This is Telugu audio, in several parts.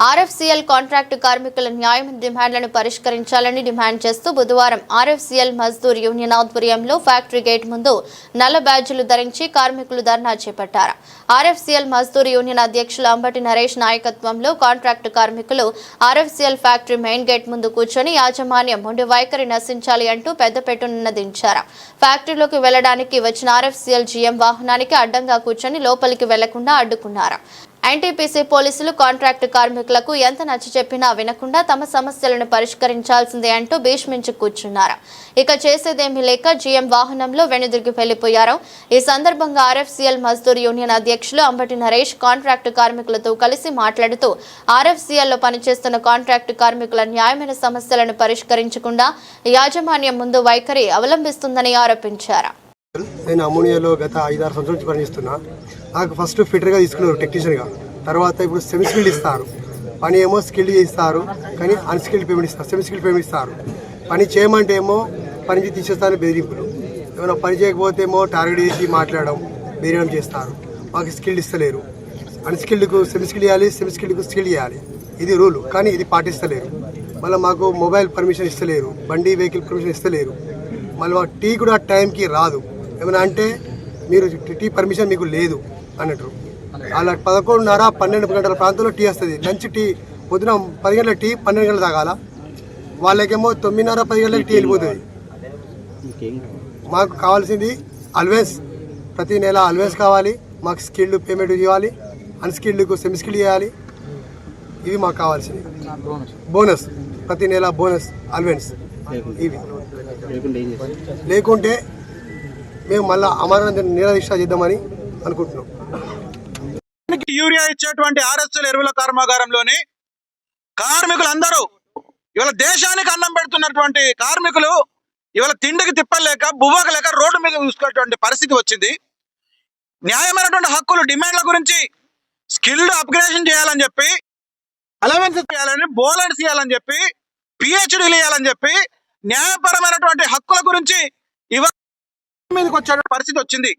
ఆర్ఎఫ్సీఎల్ కాంట్రాక్టు కార్మికుల న్యాయం డిమాండ్లను పరిష్కరించాలని డిమాండ్ చేస్తూ బుధవారం ఆర్ఎఫ్సీఎల్ మజ్దూర్ యూనియన్ ఆధ్వర్యంలో ఫ్యాక్టరీ గేట్ ముందు నల్ల బ్యాడ్జీలు ధరించి కార్మికులు ధర్నా చేపట్టారు. ఆర్ఎఫ్సీఎల్ మజ్దూర్ యూనియన్ అధ్యక్షులు అంబటి నరేష్ నాయకత్వంలో కాంట్రాక్టు కార్మికులు ఆర్ఎఫ్సీఎల్ ఫ్యాక్టరీ మెయిన్ గేట్ ముందు కూర్చొని యాజమాన్యం మొండి వైఖరి నశించాలి అంటూ పెద్దపెట్టున దించారు. ఫ్యాక్టరీలోకి వెళ్లడానికి వచ్చిన ఆర్ఎఫ్సీఎల్ జీఎం వాహనానికి అడ్డంగా కూర్చొని లోపలికి వెళ్లకుండా అడ్డుకున్నారు. ఎన్టీపీసీ పోలీసులు కాంట్రాక్టు కార్మికులకు ఎంత నచ్చచెప్పినా వినకుండా తమ సమస్యలను పరిష్కరించాల్సిందే అంటూ భీష్మించి కూర్చున్నారు. ఇక చేసేదేమీ లేక జీఎం వాహనంలో వెనుదిరిగి వెళ్లిపోయారు. ఈ సందర్భంగా ఆర్ఎఫ్సీఎల్ మజ్దూర్ యూనియన్ అధ్యక్షులు అంబటి నరేష్ కాంట్రాక్టు కార్మికులతో కలిసి మాట్లాడుతూ ఆర్ఎఫ్సీఎల్లో పనిచేస్తున్న కాంట్రాక్టు కార్మికుల న్యాయమైన సమస్యలను పరిష్కరించకుండా యాజమాన్యం ముందు వైఖరి అవలంబిస్తుందని ఆరోపించారు. నేను అమోనియాలో గత 5-6 సంవత్సరాల నుంచి పనిచేస్తున్నా. నాకు ఫస్ట్ ఫిటర్గా తీసుకున్నారు టెక్నీషియన్గా. తర్వాత ఇప్పుడు సెమీ స్కిల్డ్ ఇస్తారు. పని ఏమో స్కిల్డ్ చేస్తారు, కానీ అన్స్కిల్డ్ పేమెంట్ ఇస్తారు, సెమీ స్కిల్డ్ పేమెంట్ ఇస్తారు. పని చేయమంటే ఏమో పని తీసేస్తారని బెదిరింపులు, ఏమైనా పని చేయకపోతే ఏమో టార్గెట్ చేసి మాట్లాడడం, బెదిరడం చేస్తారు. మాకు స్కిల్డ్ ఇస్తలేరు. అన్స్కిల్డ్కు సెమీ స్కిల్డ్ చేయాలి, సెమీ స్కిల్డ్కు స్కిల్డ్ చేయాలి. ఇది రూల్, కానీ ఇది పాటిస్తలేరు. మళ్ళీ మాకు మొబైల్ పర్మిషన్ ఇస్తలేరు, బండి వెహికల్ పర్మిషన్ ఇస్తలేరు. మళ్ళీ టీ కూడా టైంకి రాదు. ఏమైనా అంటే మీరు టీ పర్మిషన్ మీకు లేదు అన్నట్టు. అలా 11:30-12 గంటల ప్రాంతంలో టీ వస్తుంది. లంచ్ టీ పొద్దున 10 గంటల టీ 12 గంటలు తాగాల. వాళ్ళకేమో 9:30-10 గంటలకు టీ వెళ్ళిపోతుంది. మాకు కావాల్సింది అల్వేస్, ప్రతి నెల అల్వేస్ కావాలి. మాకు స్కిల్డ్ పేమెంట్ ఇవ్వాలి, అన్స్కిల్డ్కు సెమీ స్కిల్డ్ చేయాలి. ఇవి మాకు కావాల్సింది. బోనస్, ప్రతి నెల బోనస్, అల్వెన్స్. ఇవి లేకుంటే మేము మళ్ళీ అమరణ నిరాదీక్ష చేద్దామని అనుకుంటున్నాం. యూరియా ఇచ్చేటువంటి ఆర్ఎస్ఎల్ ఎరువుల కర్మాగారంలోని కార్మికులందరూ ఇవాళ దేశానికి అన్నం పెడుతున్నటువంటి కార్మికులు ఇవాళ తిండికి తిప్పలేక బువ్వక లేక రోడ్డు మీద చూసుకునేటువంటి పరిస్థితి వచ్చింది. న్యాయమైనటువంటి హక్కులు డిమాండ్ల గురించి స్కిల్డ్ అప్గ్రేషన్ చేయాలని చెప్పి, అలవెన్స్ చేయాలని, బోనస్ ఇవ్వాలని చెప్పి, పిహెచ్డీలు ఇవ్వాలని చెప్పి, న్యాయపరమైనటువంటి హక్కుల గురించి ఇవాళ మీదకి వచ్చే పరిస్థితి వచ్చింది.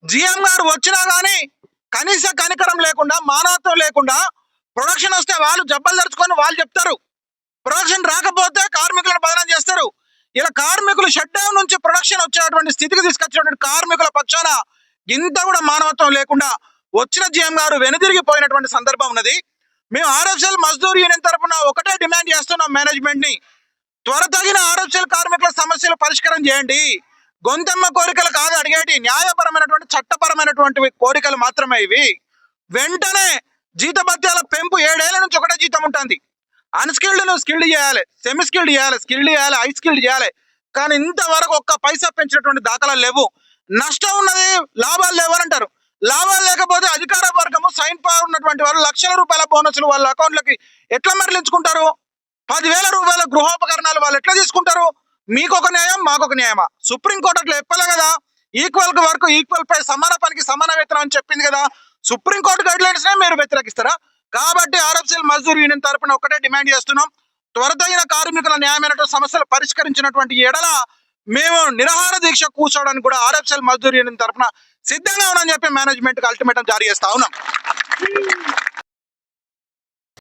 జిఎం గారు వచ్చినా కానీ కనీస కనికరం లేకుండా, మానవత్వం లేకుండా, ప్రొడక్షన్ వస్తే వాళ్ళు జబ్బలు తెరుచుకొని వాళ్ళు చెప్తారు, ప్రొడక్షన్ రాకపోతే కార్మికులను బదనం చేస్తారు. ఇలా కార్మికులు షట్ డౌన్ నుంచి ప్రొడక్షన్ వచ్చేటువంటి స్థితికి తీసుకొచ్చినటువంటి కార్మికుల పక్షాన ఇంత కూడా మానవత్వం లేకుండా వచ్చిన జిఎం గారు వెనుదిరిగిపోయినటువంటి సందర్భం ఉన్నది. మేము ఆర్ఎఫ్సీఎల్ మజ్దూర్ యూనియన్ తరఫున ఒకటే డిమాండ్ చేస్తున్నాం మేనేజ్మెంట్ ని, త్వరతగిన ఆర్ఎఫ్సీఎల్ కార్మికుల సమస్యలు పరిష్కారం చేయండి. గొంతెమ్మ కోరికలు కాదు అడిగేటి, న్యాయపరమైనటువంటి చట్టపరమైనటువంటి కోరికలు మాత్రమే ఇవి. వెంటనే జీతభత్యాల పెంపు 7 ఏళ్ల నుంచి ఒకటే జీతం ఉంటుంది. అన్స్కిల్డ్ను స్కిల్డ్ చేయాలి, సెమీ స్కిల్డ్ చేయాలి, స్కిల్డ్ చేయాలి, హై స్కిల్డ్ చేయాలి. కానీ ఇంతవరకు ఒక్క పైసా పెంచినటువంటి దాఖలాలు లేవు. నష్టం ఉన్నది, లాభాలు లేవు అని అంటారు. లాభాలు లేకపోతే అధికార వర్గము సైన్ పవర్ ఉన్నటువంటి వారు లక్షల రూపాయల బోనస్లు వాళ్ళ అకౌంట్లకి ఎట్లా మరలించుకుంటారు? 10,000 రూపాయల గృహోపకరణాలు వాళ్ళు ఎట్లా తీసుకుంటారు? మీకొక న్యాయం, మాకొక న్యాయమా? సుప్రీంకోర్టు అట్లా చెప్పలే కదా, ఈక్వల్ వర్క్ ఈక్వల్ పై, సమాన పనికి సమాన వేతనం అని చెప్పింది కదా. సుప్రీంకోర్టు గైడ్ లైన్స్ నే మీరు వ్యతిరేకిస్తారా? కాబట్టి ఆర్ఎఫ్సీఎల్ మజ్దూర్ యూనియన్ తరపున ఒకటే డిమాండ్ చేస్తున్నాం, త్వరతగిన కార్మికుల న్యాయమైనటువంటి సమస్యలు పరిష్కరించినటువంటి ఎడల మేము నిరాహార దీక్ష కూర్చోవడానికి కూడా ఆర్ఎఫ్సీఎల్ మజ్దూర్ యూనియన్ తరపున సిద్ధంగా ఉన్నామని చెప్పి మేనేజ్మెంట్ కి అల్టిమేటం జారీ చేస్తా ఉన్నాం.